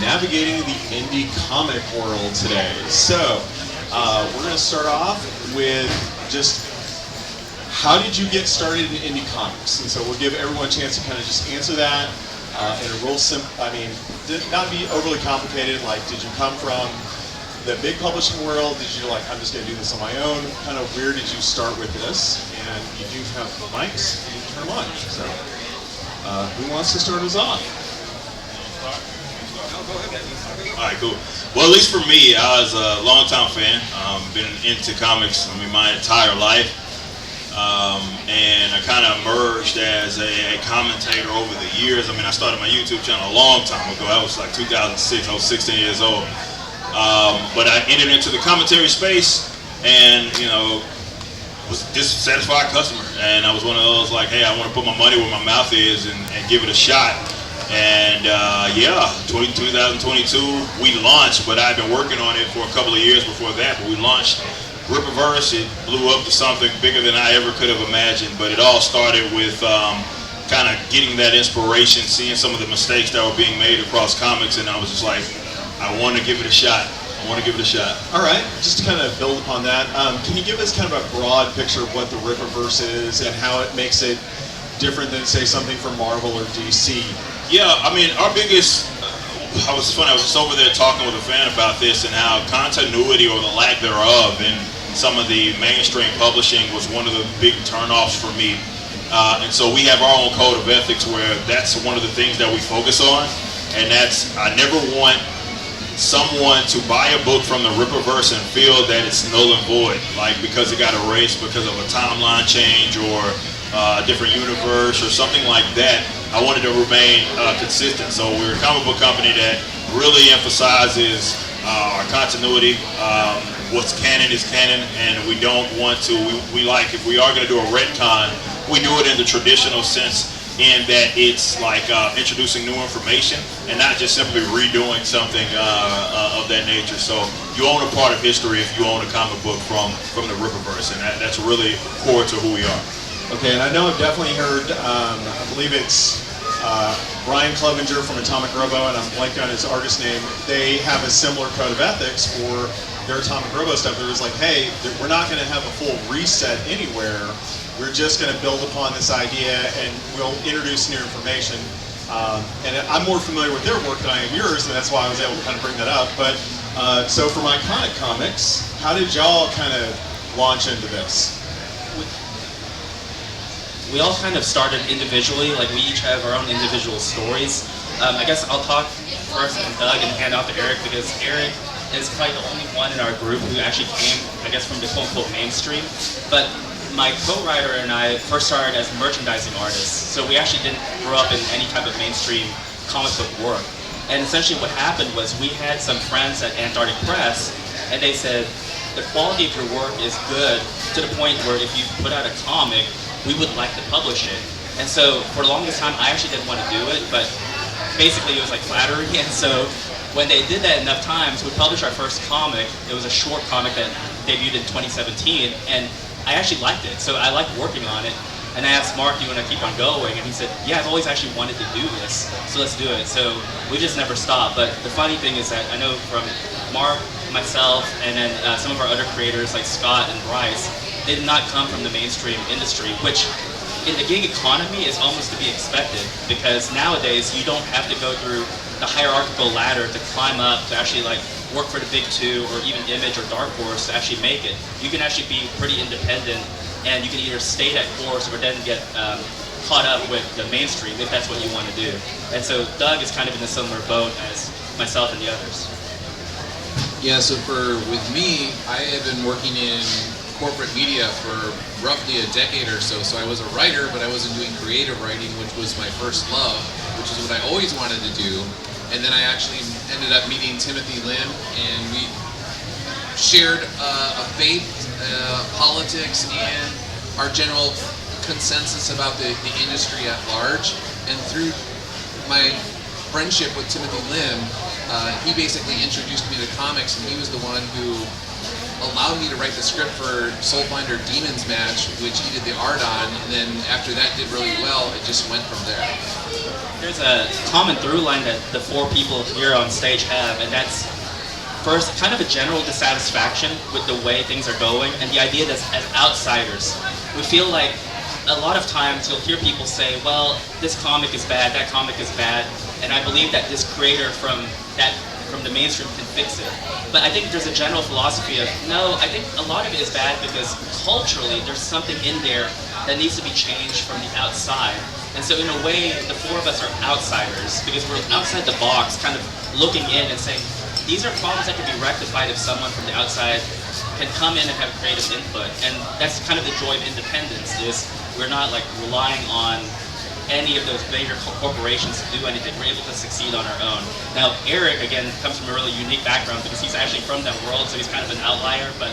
navigating the indie comic world today. So we're going to start off with just how did you get started in indie comics? And so we'll give everyone a chance to kind of just answer that in a real simple, I mean, not be overly complicated, like did you come from the big publishing world? Did you like, I'm just going to do this on my own? Kind of where did you start with this? And you do have mics, you can turn them on. So who wants to start us off? All right, cool. Well, at least for me, I was a longtime fan. Been into comics, I mean, my entire life. And I kind of emerged as a commentator over the years. I mean, I started my YouTube channel a long time ago. That was like 2006. I was 16 years old. But I entered into the commentary space and, you know, was a dissatisfied customer. And I was one of those like, hey, I want to put my money where my mouth is and give it a shot. And yeah, 2022, we launched, but I've been working on it for a couple of years before that. But we launched Rippaverse. It blew up to something bigger than I ever could have imagined. But it all started with kind of getting that inspiration, seeing some of the mistakes that were being made across comics, and I was just like, I want to give it a shot. I want to give it a shot. All right, just to kind of build upon that, can you give us kind of a broad picture of what the Rippaverse is and how it makes it different than, say, something from Marvel or DC? Yeah, I mean, our biggest, I was just over there talking with a fan about this and how continuity or the lack thereof in some of the mainstream publishing was one of the big turnoffs for me. And so we have our own code of ethics where that's one of the things that we focus on. And that's, I never want someone to buy a book from the Rippaverse and feel that it's null and void, like because it got erased because of a timeline change or a different universe or something like that. I wanted to remain consistent. So we're a comic book company that really emphasizes our continuity. What's canon is canon, and we don't want to, we like, if we are going to do a retcon, we do it in the traditional sense, in that it's like introducing new information and not just simply redoing something of that nature. So you own a part of history if you own a comic book from the Rippaverse, and that's really core to who we are. Okay, and I know I've definitely heard, I believe it's Brian Clevenger from Atomic Robo, and I'm blanking on his artist name. They have a similar code of ethics for their Atomic Robo stuff. It was like, hey, we're not going to have a full reset anywhere. We're just going to build upon this idea and we'll introduce new information. And I'm more familiar with their work than I am yours, and that's why I was able to kind of bring that up. But so for my Iconic Comics, how did y'all kind of launch into this? We all kind of started individually, like we each have our own individual stories. I guess I'll talk first to Doug and hand off to Eric, because Eric is probably the only one in our group who actually came, I guess, from the quote-unquote mainstream. But my co-writer and I first started as merchandising artists, so we actually didn't grow up in any type of mainstream comic book work. And essentially what happened was we had some friends at Antarctic Press, and they said, the quality of your work is good to the point where if you put out a comic, we would like to publish it. And so for the longest time, I actually didn't want to do it, but basically it was like flattery. And so when they did that enough times, we published our first comic. It was a short comic that debuted in 2017, and I actually liked it, so I liked working on it. And I asked Mark, do you want to keep on going? And he said, yeah, I've always actually wanted to do this, so let's do it. So we just never stopped. But the funny thing is that I know from Mark, myself, and then some of our other creators like Scott and Bryce, they did not come from the mainstream industry, which in the gig economy is almost to be expected, because nowadays you don't have to go through the hierarchical ladder to climb up to actually like work for the big two or even Image or Dark Horse to actually make it. You can actually be pretty independent, and you can either stay that course or then get caught up with the mainstream if that's what you want to do. And so Doug is kind of in a similar boat as myself and the others. Yeah, so with me, I had been working in corporate media for roughly a decade or so. So I was a writer, but I wasn't doing creative writing, which was my first love, which is what I always wanted to do. And then I actually ended up meeting Timothy Lim, and we shared a faith, politics, and our general consensus about the industry at large. And through my friendship with Timothy Lim, he basically introduced me to comics, and he was the one who allowed me to write the script for Soulfinder Demons match, which he did the art on, and then after that did really well, it just went from there. There's a common through line that the four people here on stage have, and that's first kind of a general dissatisfaction with the way things are going, and the idea that as outsiders, we feel like a lot of times you'll hear people say, well, this comic is bad, that comic is bad, and I believe that this creator from the mainstream can fix it. But I think there's a general philosophy of, no, I think a lot of it is bad because culturally there's something in there that needs to be changed from the outside. And so in a way, the four of us are outsiders because we're outside the box, kind of looking in and saying, these are problems that can be rectified if someone from the outside can come in and have creative input. And that's kind of the joy of independence, is we're not like relying on any of those major corporations to do anything. We're able to succeed on our own. Now, Eric, again, comes from a really unique background because he's actually from that world, so he's kind of an outlier, but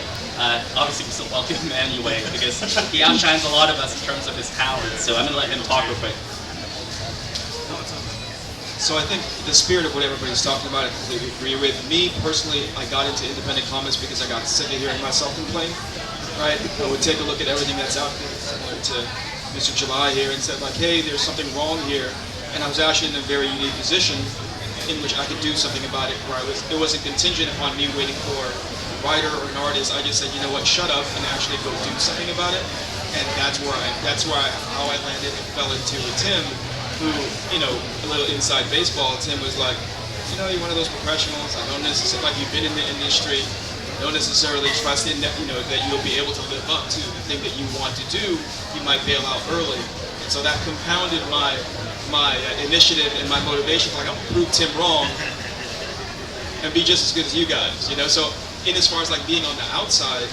obviously we still welcome him anyway because he outshines a lot of us in terms of his talent. So I'm going to let him talk real quick. So I think the spirit of what everybody's talking about, I completely agree with. Me, personally, I got into independent comics because I got sick of hearing myself complain, right? I would take a look at everything that's out there, similar to Mr. July here, and said like, hey, there's something wrong here. And I was actually in a very unique position in which I could do something about it, where it wasn't contingent upon me waiting for a writer or an artist. I just said, you know what, shut up and actually go do something about it. And how I landed and fell into with Tim, who, you know, a little inside baseball, Tim was like, you know, you're one of those professionals. I don't necessarily, like, you've been in the industry. Don't necessarily trust in that, you know, that you'll be able to live up to the thing that you want to do. You might bail out early, and so that compounded my initiative and my motivation. Like, I'm gonna prove Tim wrong and be just as good as you guys, you know. So, in as far as like being on the outside,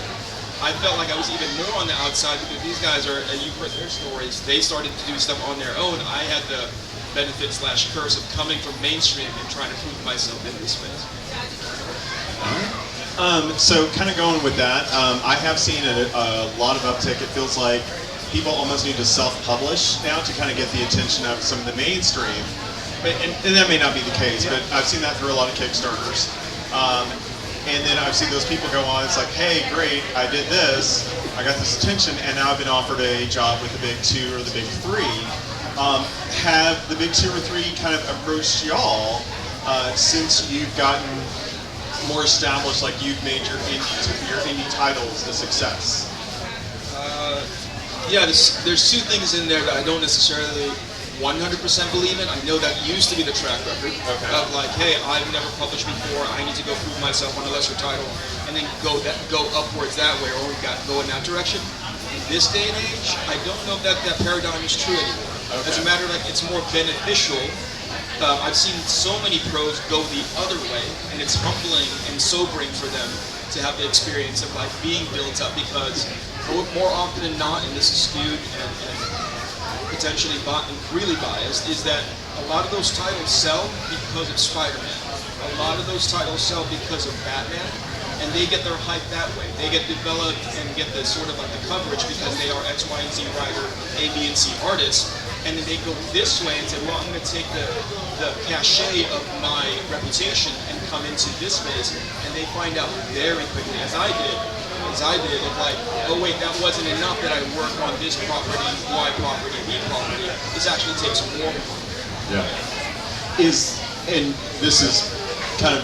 I felt like I was even more on the outside because these guys are, and you've heard their stories. They started to do stuff on their own. I had the benefit/curse of coming from mainstream and trying to prove myself in this space. All right. So kind of going with that, I have seen a lot of uptick. It feels like people almost need to self-publish now to kind of get the attention of some of the mainstream. And that may not be the case, but I've seen that through a lot of Kickstarters. And then I've seen those people go on, it's like, hey, great, I did this, I got this attention, and now I've been offered a job with the big two or the big three. Have the big two or three kind of approached y'all since you've gotten more established, like you've made your indie titles a success? Yeah, there's two things in there that I don't necessarily 100% believe in. I know that used to be the track record of like, hey, I've never published before, I need to go prove myself on a lesser title, and then go upwards that way, or go in that direction. In this day and age, I don't know if that paradigm is true anymore. As a matter of like, it's more beneficial. I've seen so many pros go the other way, and it's humbling and sobering for them to have the experience of like being built up, because more often than not, and this is skewed and potentially really biased, is that a lot of those titles sell because of Spider-Man. A lot of those titles sell because of Batman, and they get their hype that way. They get developed and get the sort of like the coverage because they are X, Y, and Z writer, A, B, and C artists. And then they go this way and say, well, I'm going to take the cachet of my reputation and come into this space. And they find out very quickly, as I did, of like, oh wait, that wasn't enough that I work on this property, Y property, B property. This actually takes more. Yeah. And this is kind of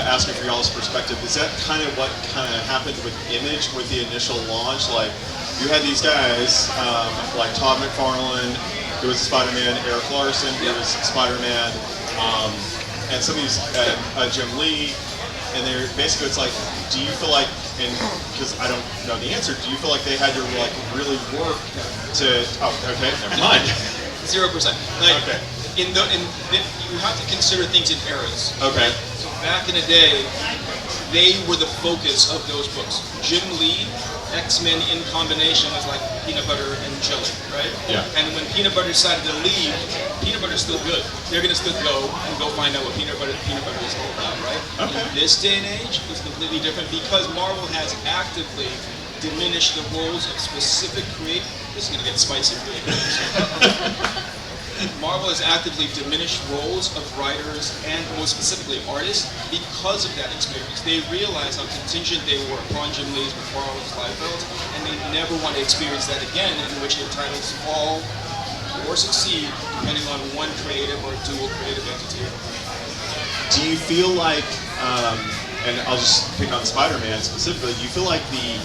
asking for y'all's perspective. Is that kind of what kind of happened with Image with the initial launch? Like, you had these guys like Todd McFarlane, who was Spider-Man, Eric Larson, who was Spider-Man, and some of these, Jim Lee, and they're basically, it's like, do you feel like, and because I don't know the answer, do you feel like they had to like really work to, okay, never mind. 0%. Like, okay. You have to consider things in eras. Okay. So back in the day, they were the focus of those books. Jim Lee, X-Men in combination was like peanut butter and jelly, right? Yeah. And when peanut butter decided to leave, peanut butter's still good. They're gonna still go find out what peanut butter is all about, right? Okay. In this day and age, it's completely different because Marvel has actively diminished the roles of specific creators. This is gonna get spicy really quick. Marvel has actively diminished roles of writers and more specifically artists because of that experience. They realize how contingent they were upon Jim Lee's, McFarlane's, Liefeld's, and they never want to experience that again, in which their titles fall or succeed depending on one creative or dual creative entity. Do you feel like, and I'll just pick on Spider-Man specifically, do you feel like the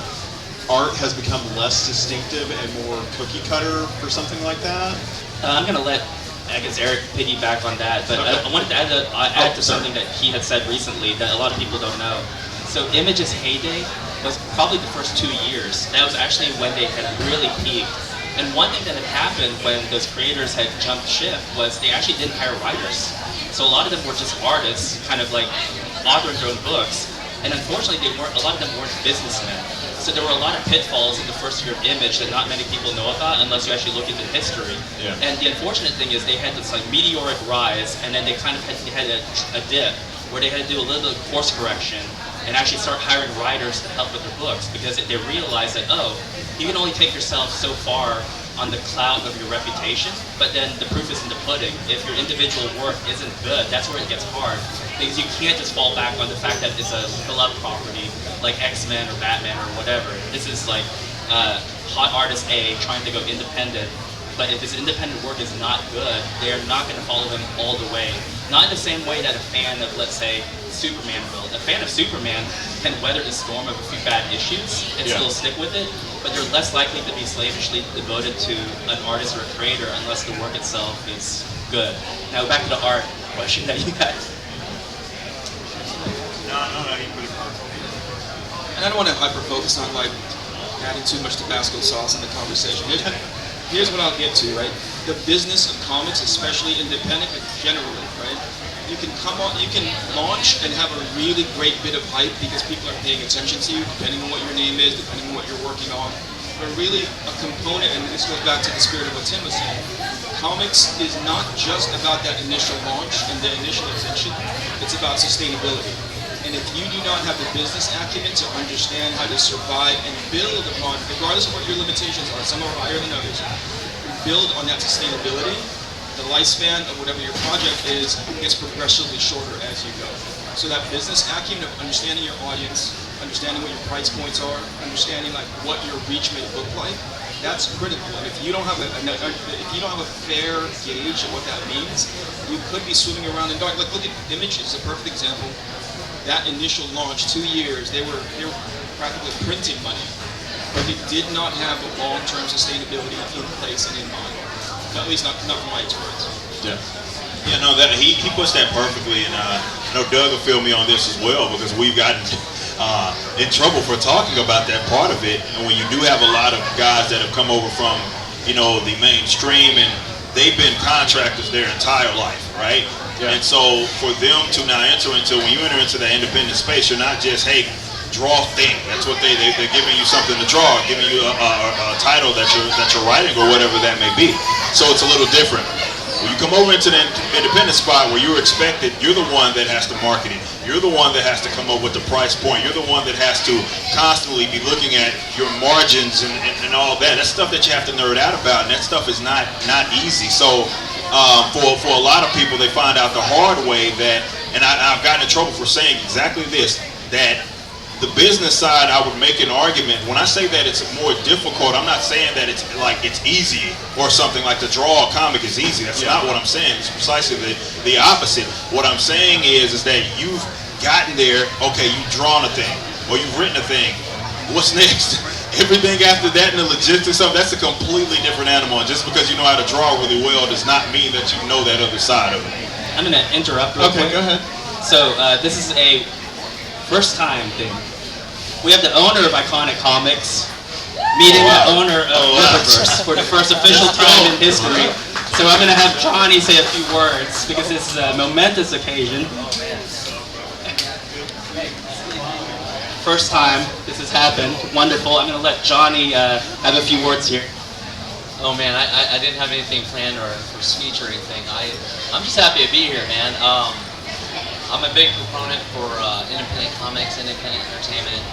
art has become less distinctive and more cookie cutter for something like that? I'm going to let, I guess, Eric piggyback on that, but Okay. I wanted to add to something that he had said recently that a lot of people don't know. So Image's heyday was probably the first 2 years. That was actually when they had really peaked. And one thing that had happened when those creators had jumped ship was they actually didn't hire writers. So a lot of them were just artists, kind of like authoring their own books. And unfortunately, a lot of them weren't businessmen. So there were a lot of pitfalls in the first year of Image that not many people know about unless you actually look into history. Yeah. And the unfortunate thing is they had this like meteoric rise, and then they kind of had a dip where they had to do a little bit of course correction and actually start hiring writers to help with their books, because they realized that, oh, you can only take yourself so far on the clout of your reputation, but then the proof is in the pudding. If your individual work isn't good, that's where it gets hard, because you can't just fall back on the fact that it's a beloved property like X-Men or Batman or whatever. This is like hot artist A trying to go independent, but if his independent work is not good, they're not going to follow him all the way. Not in the same way that a fan of, let's say, Superman will. A fan of Superman can weather the storm of a few bad issues and still stick with it, but they're less likely to be slavishly devoted to an artist or a creator unless the work itself is good. Now back to the art question that you had. No, you put it perfect. And I don't want to hyper-focus on like adding too much Tabasco sauce in the conversation. Here's what I'll get to, right? The business of comics, especially independent, but generally, right? You can launch and have a really great bit of hype because people are paying attention to you, depending on what your name is, depending on what you're working on. But really, a component, and this goes back to the spirit of what Tim was saying, comics is not just about that initial launch and the initial attention, it's about sustainability. And if you do not have the business acumen to understand how to survive and build upon, regardless of what your limitations are, some are higher than others, build on that sustainability, the lifespan of whatever your project is gets progressively shorter as you go. So that business acumen of understanding your audience, understanding what your price points are, understanding like what your reach may look like, that's critical. And if you don't have a fair gauge of what that means, you could be swimming around in dark. Like look at Image is a perfect example. That initial launch, 2 years, they were practically printing money, but they did not have a long-term sustainability in place and in mind. At least not from my experience. Yeah. Yeah, no, that he puts that perfectly, and I know Doug will feel me on this as well, because we've gotten in trouble for talking about that part of it. And when you do have a lot of guys that have come over from, the mainstream, and they've been contractors their entire life, right? Yeah. And so for them to now when you enter into that independent space, you're not just, hey, draw thing. That's what they're giving you something to draw, giving you a title that you're writing or whatever that may be. So it's a little different. When you come over into the independent spot where you're expected, you're the one that has to market it. You're the one that has to come up with the price point. You're the one that has to constantly be looking at your margins and all that. That's stuff that you have to nerd out about, and that stuff is not easy. So for a lot of people, they find out the hard way that, and I've gotten in trouble for saying exactly this, that the business side, I would make an argument. When I say that it's more difficult, I'm not saying that it's easy or something like to draw a comic is easy. That's not what I'm saying. It's precisely the opposite. What I'm saying is that you've gotten there, okay, you've drawn a thing, or you've written a thing. What's next? Everything after that and the logistics of that's a completely different animal. And just because you know how to draw really well does not mean that you know that other side of it. I'm going to interrupt real quick. Go ahead. So this is a first time thing. We have the owner of Iconic Comics meeting the owner of Rippaverse for the first official time in history. So I'm going to have Johnny say a few words because this is a momentous occasion. First time this has happened. Wonderful. I'm going to let Johnny have a few words here. Oh man, I didn't have anything planned or speech or anything. I'm just happy to be here, man. I'm a big proponent for independent comics, independent entertainment.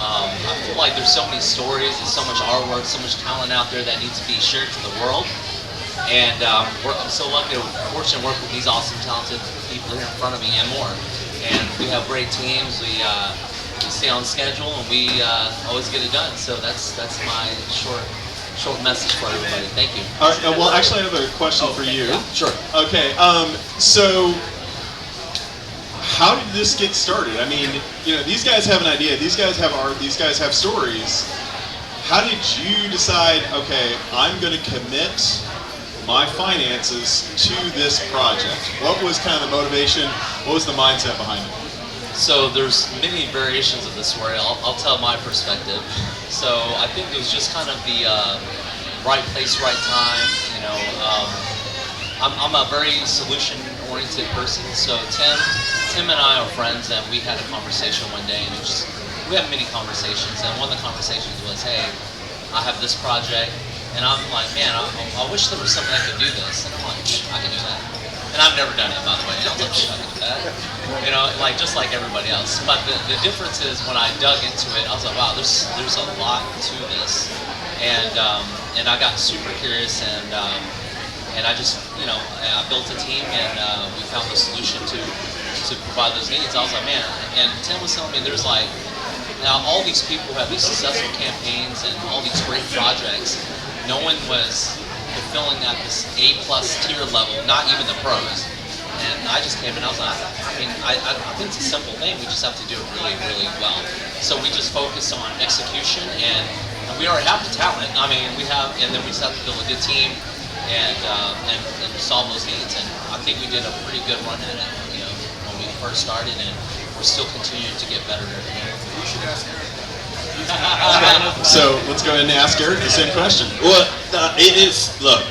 I feel like there's so many stories, there's so much artwork, so much talent out there that needs to be shared to the world. And I'm so lucky, fortunate to work with these awesome, talented people here in front of me and more. And we have great teams. We stay on schedule, and we always get it done. So that's my short message for everybody. Thank you. All right, well, actually, I have a question for you. Yeah, sure. Okay, so how did this get started? I mean, these guys have an idea. These guys have art. These guys have stories. How did you decide, okay, I'm going to commit my finances to this project? What was kind of the motivation? What was the mindset behind it? So there's many variations of this story. I'll tell my perspective. So I think it was just kind of the right place, right time. I'm a very solution-oriented person. So Tim and I are friends, and we had a conversation one day, and we have many conversations. And one of the conversations was, "Hey, I have this project," and I'm like, "Man, I wish there was something I could do this." And I'm like, "I can do that." And I've never done it, by the way. I was like, I can do that. Just like everybody else. But the difference is when I dug into it, I was like, wow, there's a lot to this. And I got super curious, and I just, I built a team, and we found the solution to provide those needs. I was like, man, and Tim was telling me there's now all these people have these successful campaigns and all these great projects. No one was fulfilling at this A+ tier level, not even the pros. And I just came and I was like, I think it's a simple thing. We just have to do it really, really well. So we just focused on execution, and we already have the talent. And then we just have to build a good team and solve those needs. And I think we did a pretty good run at it, when we first started, and we're still continuing to get better every day. You should ask Eric. So let's go ahead and ask Eric the same question. Well, it is, look,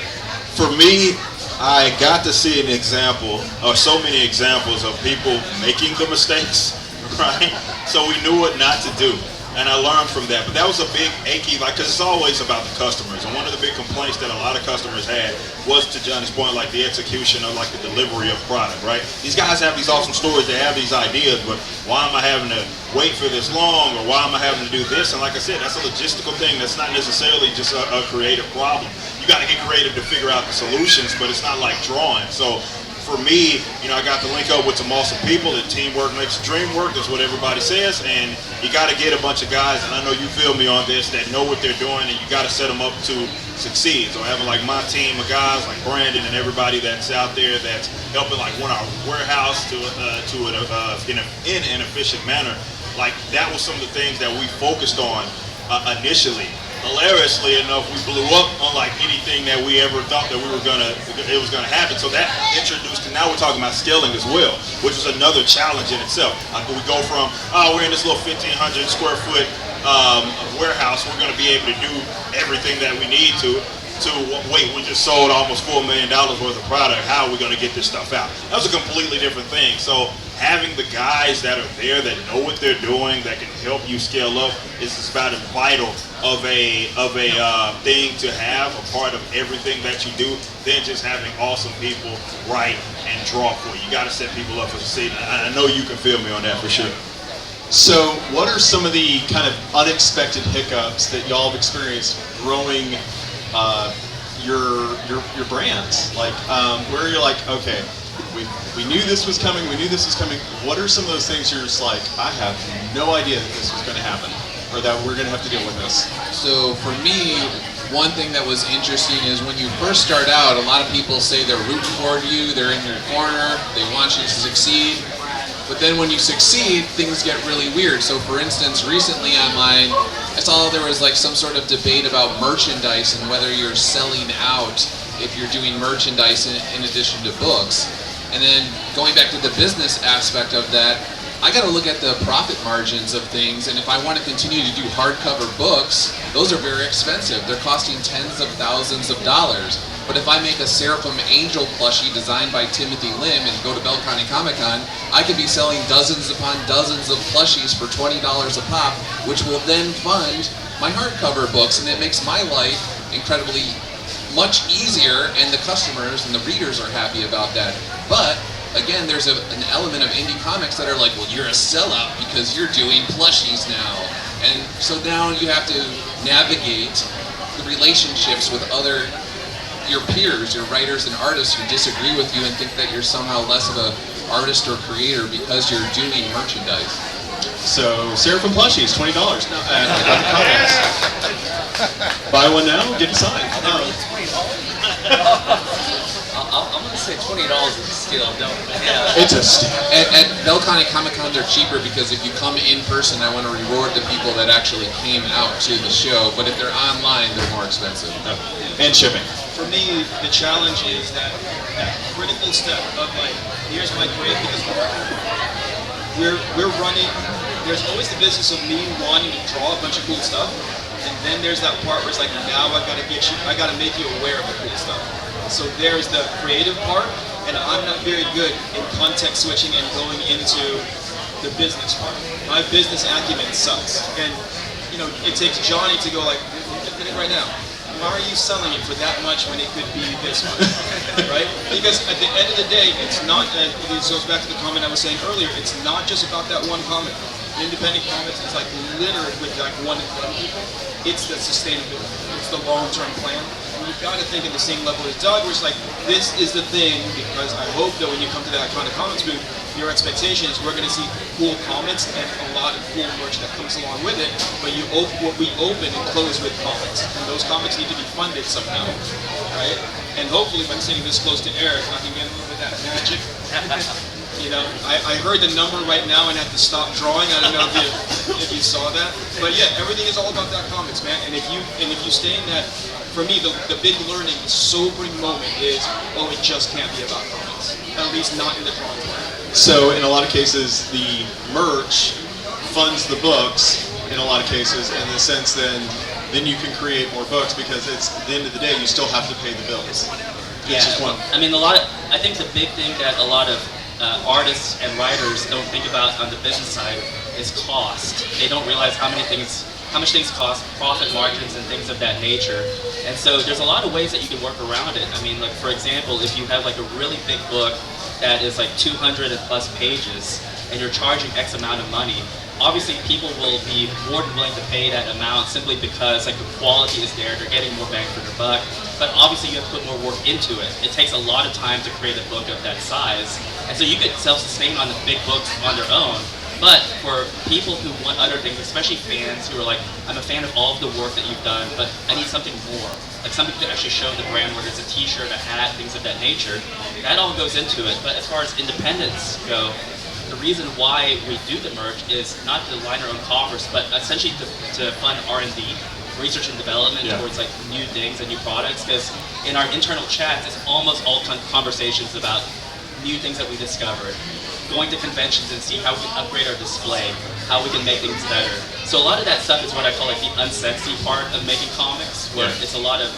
for me, I got to see an example, or so many examples of people making the mistakes, right? So we knew what not to do. And I learned from that. But that was a big achy, because it's always about the customers. And one of the big complaints that a lot of customers had was, to Johnny's point, the execution of the delivery of product, right? These guys have these awesome stories, they have these ideas, but why am I having to wait for this long, or why am I having to do this? And like I said, that's a logistical thing. That's not necessarily just a creative problem. You got to get creative to figure out the solutions, but it's not like drawing. So for me, I got to link up with some awesome people. That teamwork makes the dream work. That's what everybody says. And you got to get a bunch of guys, and I know you feel me on this, that know what they're doing, and you got to set them up to succeed. So having my team of guys like Brandon and everybody that's out there that's helping run our warehouse in an efficient manner, that was some of the things that we focused on initially. Hilariously enough, we blew up on anything that we ever thought that it was gonna happen. So that introduced, and now we're talking about scaling as well, which is another challenge in itself. We go from, we're in this little 1,500 square foot warehouse, we're gonna be able to do everything that we need to wait, we just sold almost $4 million worth of product. How are we gonna get this stuff out? That was a completely different thing. So having the guys that are there that know what they're doing, that can help you scale up, is about as vital of a thing to have, a part of everything that you do, than just having awesome people write and draw for you. You got to set people up for succeeding. I know you can feel me on that for sure. So what are some of the kind of unexpected hiccups that y'all have experienced growing your brands? Where you're like, okay, we knew this was coming, What are some of those things you're just like, I have no idea that this was going to happen, or that we're going to have to deal with this? So for me, one thing that was interesting is when you first start out, a lot of people say they're rooting for you, they're in your corner, they want you to succeed. But then when you succeed, things get really weird. So for instance, recently online, I saw there was some sort of debate about merchandise and whether you're selling out if you're doing merchandise in addition to books. And then going back to the business aspect of that, I got to look at the profit margins of things, and if I want to continue to do hardcover books, those are very expensive. They're costing tens of thousands of dollars. But if I make a Seraphim Angel plushie designed by Timothy Lim and go to Bell County Comic-Con, I could be selling dozens upon dozens of plushies for $20 a pop, which will then fund my hardcover books, and it makes my life incredibly much easier, and the customers and the readers are happy about that. But again, there's an element of indie comics that are like, well, you're a sellout because you're doing plushies now. And so now you have to navigate the relationships with other your peers, your writers and artists who disagree with you and think that you're somehow less of a artist or creator because you're doing merchandise. So, Seraphim plushies, $20. No, buy one now, get a sign. I'm gonna say $20 is a steal. Don't. Yeah. It's a steal. At Belcon and Comic Con, they're cheaper because if you come in person, I want to reward the people that actually came out to the show. But if they're online, they're more expensive. And shipping. For me, the challenge is that critical step of like, here's my grade because we're running. There's always the business of me wanting to draw a bunch of cool stuff, and then there's that part where it's like, now I gotta make you aware of the cool stuff. So there's the creative part, and I'm not very good in context switching and going into the business part. My business acumen sucks, and it takes Johnny to go like, look at it right now. Why are you selling it for that much when it could be this much, right? Because at the end of the day, it's not. It goes back to the comment I was saying earlier. It's not just about that one comic. Independent comics is like littered with like one and done people. It's the sustainability. It's the long-term plan. And you've got to think at the same level as Doug, where it's like, this is the thing, because I hope that when you come to the Iconic Comics booth, your expectation is we're going to see cool comics and a lot of cool merch that comes along with it, but we open and close with comics. And those comics need to be funded somehow, right? And hopefully by sitting this close to Eric, I can get a little bit of that magic. I heard the number right now and had to stop drawing. I don't know if you saw that, but yeah, everything is all about that comics, man. And if you stay in that, for me, the big learning, the sobering moment is, it just can't be about comics. At least not in the drawing part. So in a lot of cases, the merch funds the books. In a lot of cases, in the sense then you can create more books because it's at the end of the day you still have to pay the bills. Yeah, I mean, I think the big thing that a lot of artists and writers don't think about on the business side is cost. They don't realize how much things cost, profit margins and things of that nature. And so there's a lot of ways that you can work around it. I mean, like for example, if you have like a really big book that is like 200 and plus pages and you're charging X amount of money, obviously people will be more than willing to pay that amount simply because like the quality is there, they're getting more bang for their buck. But obviously you have to put more work into it. It takes a lot of time to create a book of that size. And so you could self-sustain on the big books on their own. But for people who want other things, especially fans who are like, I'm a fan of all of the work that you've done, but I need something more. Like something to actually show the brand, whether it's a t-shirt, a hat, things of that nature. That all goes into it. But as far as independents go, the reason why we do the merch is not to line our own coffers, but essentially to fund R&D, research and development towards like new things and new products. Because in our internal chats, it's almost all conversations about new things that we discovered, going to conventions and see how we can upgrade our display, how we can make things better. So a lot of that stuff is what I call like the unsexy part of making comics, where it's a lot of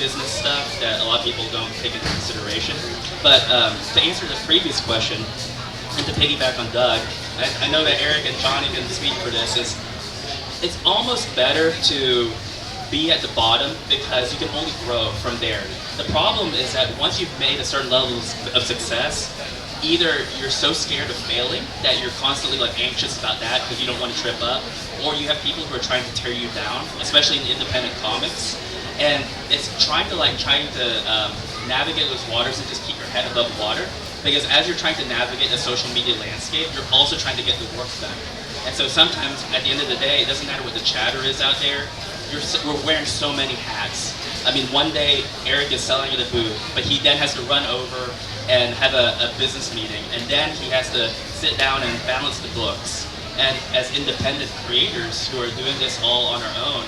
business stuff that a lot of people don't take into consideration. But to answer the previous question, and to piggyback on Doug, I know that Eric and Johnny can speak for this, it's almost better to be at the bottom because you can only grow from there. The problem is that once you've made a certain level of success, either you're so scared of failing that you're constantly like anxious about that because you don't want to trip up, or you have people who are trying to tear you down, especially in independent comics. And it's trying to navigate those waters and just keep your head above water. Because as you're trying to navigate a social media landscape, you're also trying to get the work done. And so sometimes, at the end of the day, it doesn't matter what the chatter is out there, we're wearing so many hats. I mean, one day, Eric is selling at a booth, but he then has to run over and have a business meeting, and then he has to sit down and balance the books. And as independent creators who are doing this all on our own,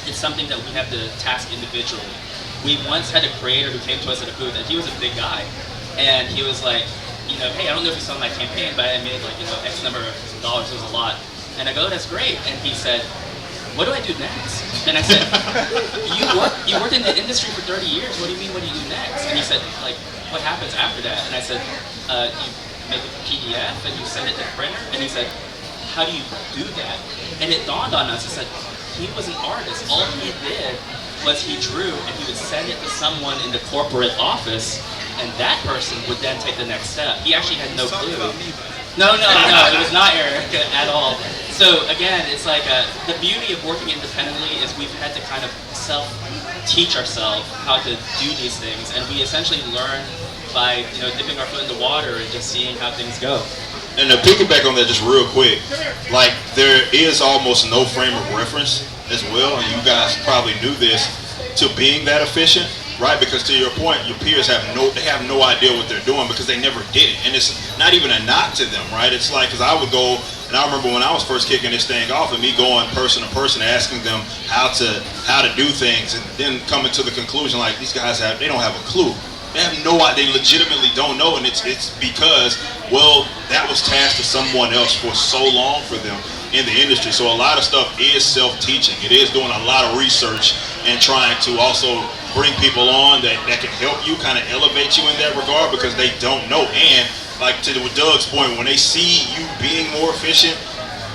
it's something that we have to task individually. We once had a creator who came to us at a booth, and he was a big guy. And he was like, hey, I don't know if you saw my campaign, but I made like, X number of dollars, it was a lot. And I go, that's great. And he said, what do I do next? And I said, you worked in the industry for 30 years, what do you mean, what do you do next? And he said, like, what happens after that? And I said, you make a PDF and you send it to the printer? And he said, how do you do that? And it dawned on us, he said, he was an artist. All he did was he drew and he would send it to someone in the corporate office, and that person would then take the next step. He actually had no clue. No, it was not Eric at all. So again, it's like the beauty of working independently is we've had to kind of teach ourselves how to do these things, and we essentially learn by dipping our foot in the water and just seeing how things go. And to piggyback on that just real quick, like there is almost no frame of reference as well, and you guys probably knew this, to being that efficient, right? Because to your point, your peers have no idea what they're doing because they never did it, and it's not even a knock to them, right? It's like, because I would go, and I remember when I was first kicking this thing off, and me going person to person asking them how to do things, and then coming to the conclusion like these guys they don't have a clue. They have no idea. They legitimately don't know, and it's because, well, that was tasked to someone else for so long for them in the industry. So a lot of stuff is self-teaching. It is doing a lot of research and trying to also bring people on that can help you, kind of elevate you in that regard, because they don't know. And like to Doug's point, when they see you being more efficient,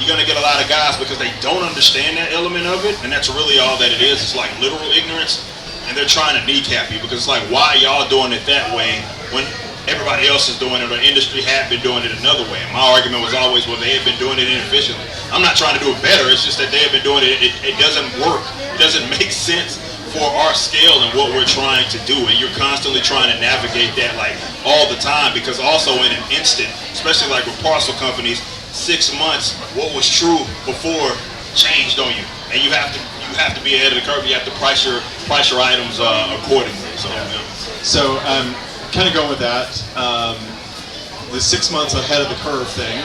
you're gonna get a lot of guys because they don't understand that element of it, and that's really all that it is. It's like literal ignorance. And they're trying to kneecap you because it's like, why y'all doing it that way when everybody else is doing it, or industry had been doing it another way? And my argument was always, well, they had been doing it inefficiently. I'm not trying to do it better. It's just that they have been doing it. It doesn't work. It doesn't make sense for our scale and what we're trying to do. And you're constantly trying to navigate that like all the time, because also in an instant, especially like with parcel companies, 6 months, what was true before changed on you, and you have to be ahead of the curve. You have to price your items accordingly. So, yeah. So kind of going with that, the 6 months ahead of the curve thing.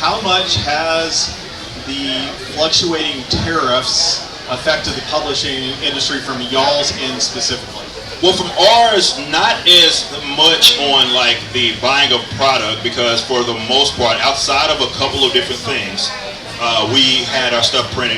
How much has the fluctuating tariffs affected the publishing industry from y'all's end specifically? Well, from ours, not as much on like the buying of product, because for the most part, outside of a couple of different things, we had our stuff print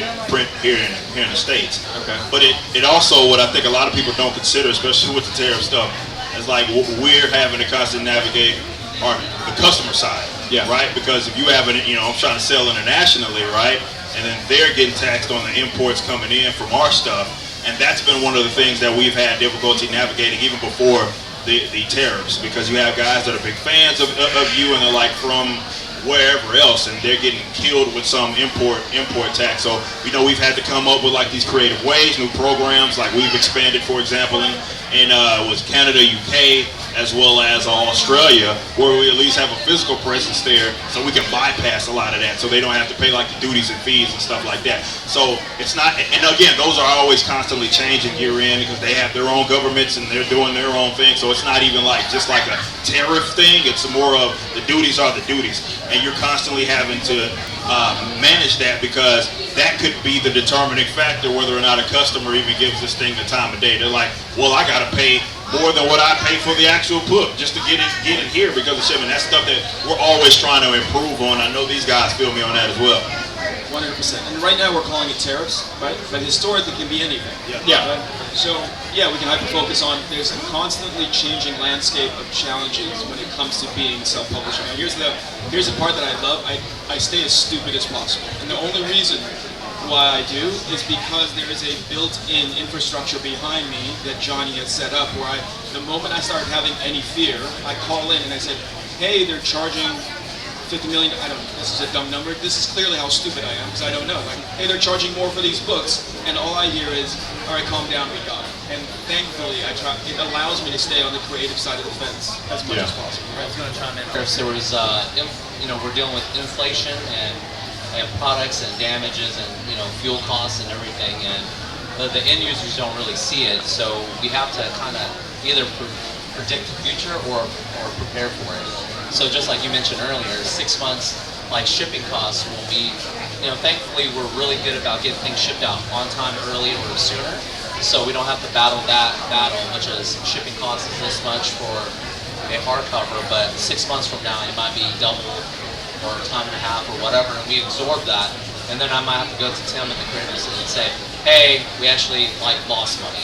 here in the States. Okay. But it also, what I think a lot of people don't consider, especially with the tariff stuff, is like we're having to constantly navigate the customer side. Yeah. Right? Because if you have I'm trying to sell internationally, right? And then they're getting taxed on the imports coming in from our stuff. And that's been one of the things that we've had difficulty navigating even before the tariffs, because you have guys that are big fans of you, and they're like from wherever else, and they're getting killed with some import tax. So we've had to come up with like these creative ways, new programs. Like we've expanded, for example, in was Canada, UK, as well as Australia, where we at least have a physical presence there, so we can bypass a lot of that, so they don't have to pay like the duties and fees and stuff like that. So it's not, and again, those are always constantly changing year in, because they have their own governments and they're doing their own thing. So it's not even like just like a tariff thing. It's more of the duties are the duties, and you're constantly having to manage that, because that could be the determining factor whether or not a customer even gives this thing the time of day. They're like, well, I gotta pay more than what I pay for the actual book just to get it here because of shipping. That's stuff that we're always trying to improve on. I know these guys feel me on that as well. 100%. And right now we're calling it tariffs, right? But historically it can be anything. Yeah. Right? So yeah, we can hyper-focus on, there's a constantly changing landscape of challenges when it comes to being self-publishing. Now here's the part that I love. I stay as stupid as possible. And the only reason why I do is because there is a built-in infrastructure behind me that Johnny has set up, where the moment I start having any fear, I call in and I say, hey, they're charging 50 million, I don't know, this is a dumb number, this is clearly how stupid I am, because I don't know. Like, hey, they're charging more for these books, and all I hear is, all right, calm down, we got it. And thankfully, it allows me to stay on the creative side of the fence as much as possible. I was going to chime in. There was, we're dealing with inflation and products and damages and fuel costs and everything, and the end users don't really see it, so we have to kind of either predict the future or prepare for it. So just like you mentioned earlier, 6 months, like shipping costs will be, thankfully we're really good about getting things shipped out on time, early, or sooner, so we don't have to battle that battle, which is shipping costs is this much for a hardcover, but 6 months from now it might be double or time and a half or whatever, and we absorb that, and then I might have to go to Tim at the creators and say, hey, we actually lost money,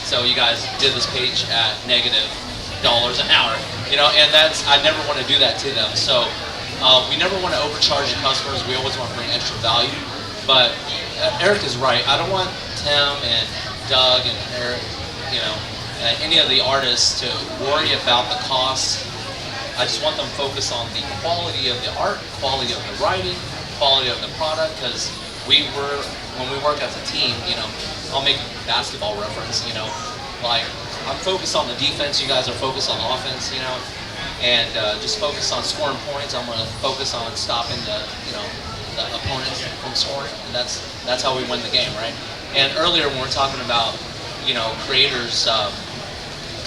so you guys did this page at negative dollars an hour, and I never want to do that to them. So we never want to overcharge the customers. We always want to bring extra value. But Eric is right. I don't want Tim and Doug and Eric, any of the artists to worry about the costs. I just want them focused on the quality of the art, quality of the writing, quality of the product, because when we work as a team, you know, I'll make basketball reference, you know, like I'm focused on the defense, you guys are focused on offense, you know, and just focus on scoring points. I'm gonna focus on stopping the opponents from scoring, and that's how we win the game, right? And earlier when we're talking about, you know, creators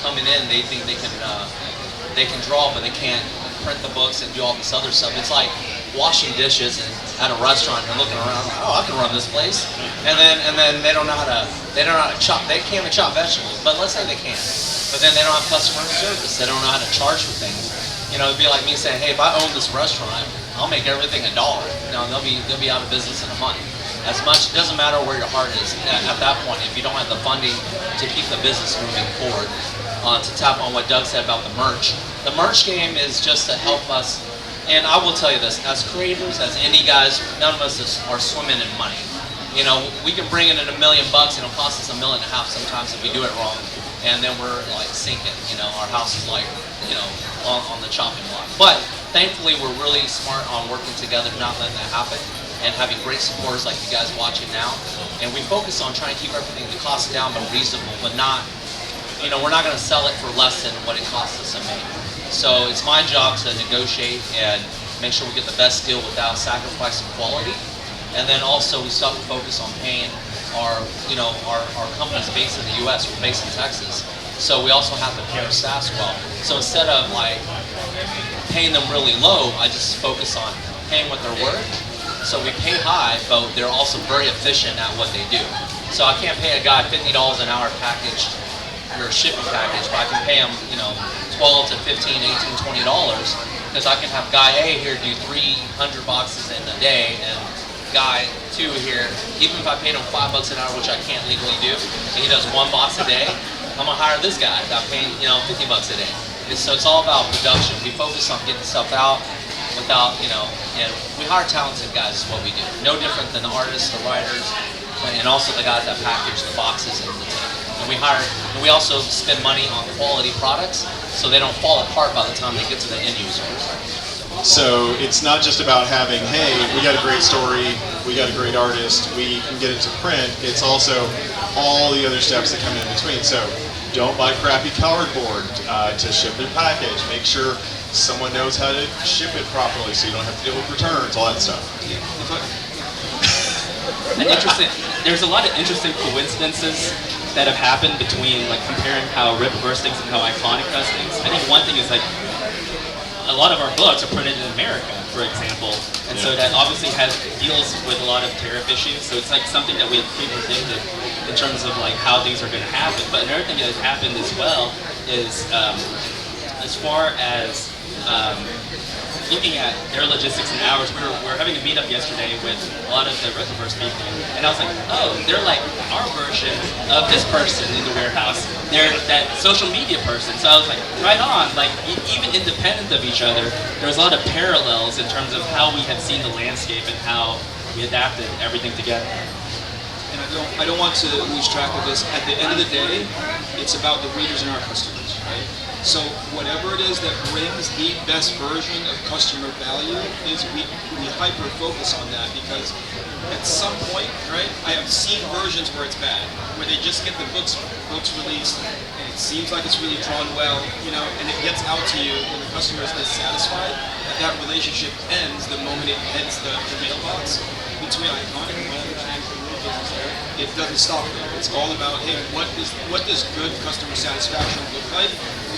coming in, they think they can draw, but they can't print the books and do all this other stuff. It's like washing dishes at a restaurant and looking around like, oh, I can run this place, and then they don't know how to chop. They can't even chop vegetables, but let's say they can. But then they don't have customer service. They don't know how to charge for things. You know, it'd be like me saying, hey, if I own this restaurant, I'll make everything $1. No, they'll be out of business in a month. As much, it doesn't matter where your heart is at that point if you don't have the funding to keep the business moving forward. To tap on what Doug said about the merch. The merch game is just to help us, and I will tell you this, as creators, as indie guys, none of us are swimming in money. You know, we can bring in $1 million and it'll cost us $1.5 million sometimes if we do it wrong, and then we're like sinking, you know, our house is like, you know, on the chopping block. But thankfully we're really smart on working together, not letting that happen, and having great supporters like you guys watching now. And we focus on trying to keep everything, the cost down but reasonable, but not, you know, we're not going to sell it for less than what it costs us to make. So it's my job to negotiate and make sure we get the best deal without sacrificing quality. And then also we still have to focus on paying our company's based in the US, we're based in Texas. So we also have to pay our staff well. So instead of like paying them really low, I just focus on paying what they're worth. So we pay high, but they're also very efficient at what they do. So I can't pay a guy $50 an hour package or shipping package, but I can pay them, you know, $12 to $15, $18, $20, because I can have guy A here do 300 boxes in a day, and guy 2 here, even if I paid him $5 an hour, which I can't legally do, and he does 1 box a day, I'm gonna hire this guy. I'm paying, you know, $50 a day. And so it's all about production. We focus on getting stuff out without, you know, and we hire talented guys is what we do. No different than the artists, the writers, and also the guys that package the boxes and the tape. And we also spend money on quality products so they don't fall apart by the time they get to the end user. So it's not just about having, hey, we got a great story, we got a great artist, we can get it to print. It's also all the other steps that come in between. So don't buy crappy cardboard to ship your package. Make sure someone knows how to ship it properly so you don't have to deal with returns, all that stuff. And there's a lot of interesting coincidences that have happened between, like, comparing how Rippaverse thinks and how Iconic does things. I think one thing is, like, a lot of our books are printed in America, for example, and so that obviously deals with a lot of tariff issues. So it's like something that we have pre-predicted in terms of like how things are going to happen. But another thing that has happened as well is as far as looking at their logistics and hours, we were having a meetup yesterday with a lot of the Rippaverse people, and I was like, oh, they're like our version of this person in the warehouse. They're that social media person. So I was like, right on. Like, even independent of each other, there's a lot of parallels in terms of how we have seen the landscape and how we adapted everything together. And I don't want to lose track of this. At the end of the day, it's about the readers and our customers, right? So whatever it is that brings the best version of customer value is we hyper focus on that, because at some point, right, I have seen versions where it's bad, where they just get the books released and it seems like it's really drawn well, you know, and it gets out to you and the customer is dissatisfied. That relationship ends the moment it hits the mailbox. Between Iconic and it doesn't stop there. It's all about, hey, what does good customer satisfaction look like?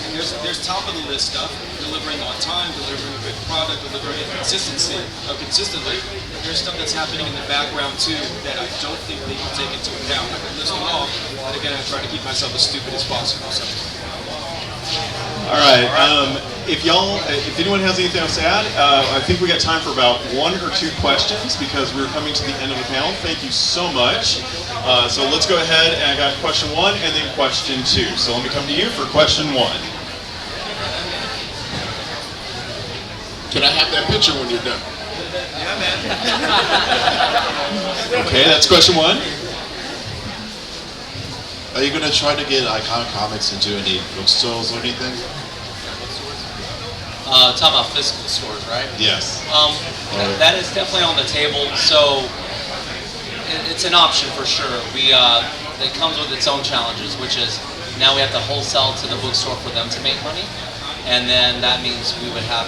And there's top of the list stuff, delivering on time, delivering a good product, delivering it consistently. But there's stuff that's happening in the background too that I don't think they can take into account. I can list them all, but again, I try to keep myself as stupid as possible. So. All right. If anyone has anything else to add, I think we got time for about 1 or 2 questions because we're coming to the end of the panel. Thank you so much. So let's go ahead, and I got question 1 and then question 2. So let me come to you for question 1. Can I have that picture when you're done? Yeah, man. Okay, that's question 1. Are you going to try to get Iconic Comics into any bookstores or anything? Talking about physical stores, right? Yes. That is definitely on the table. So it's an option for sure. It comes with its own challenges, which is now we have to wholesale to the bookstore for them to make money, and then that means we would have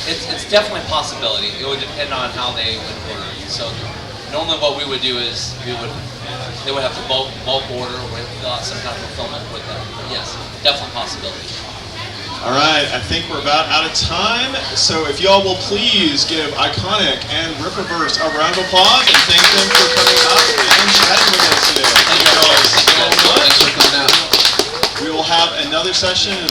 it's definitely a possibility. It would depend on how they would order. So normally what we would do is they would have to bulk order with some kind of fulfillment with them. But yes, definitely a possibility. All right, I think we're about out of time. So if y'all will please give Iconic and Rippaverse a round of applause and thank them for coming up and chatting with us today. Thank you, guys. So much. Thanks for coming out. We will have another session in about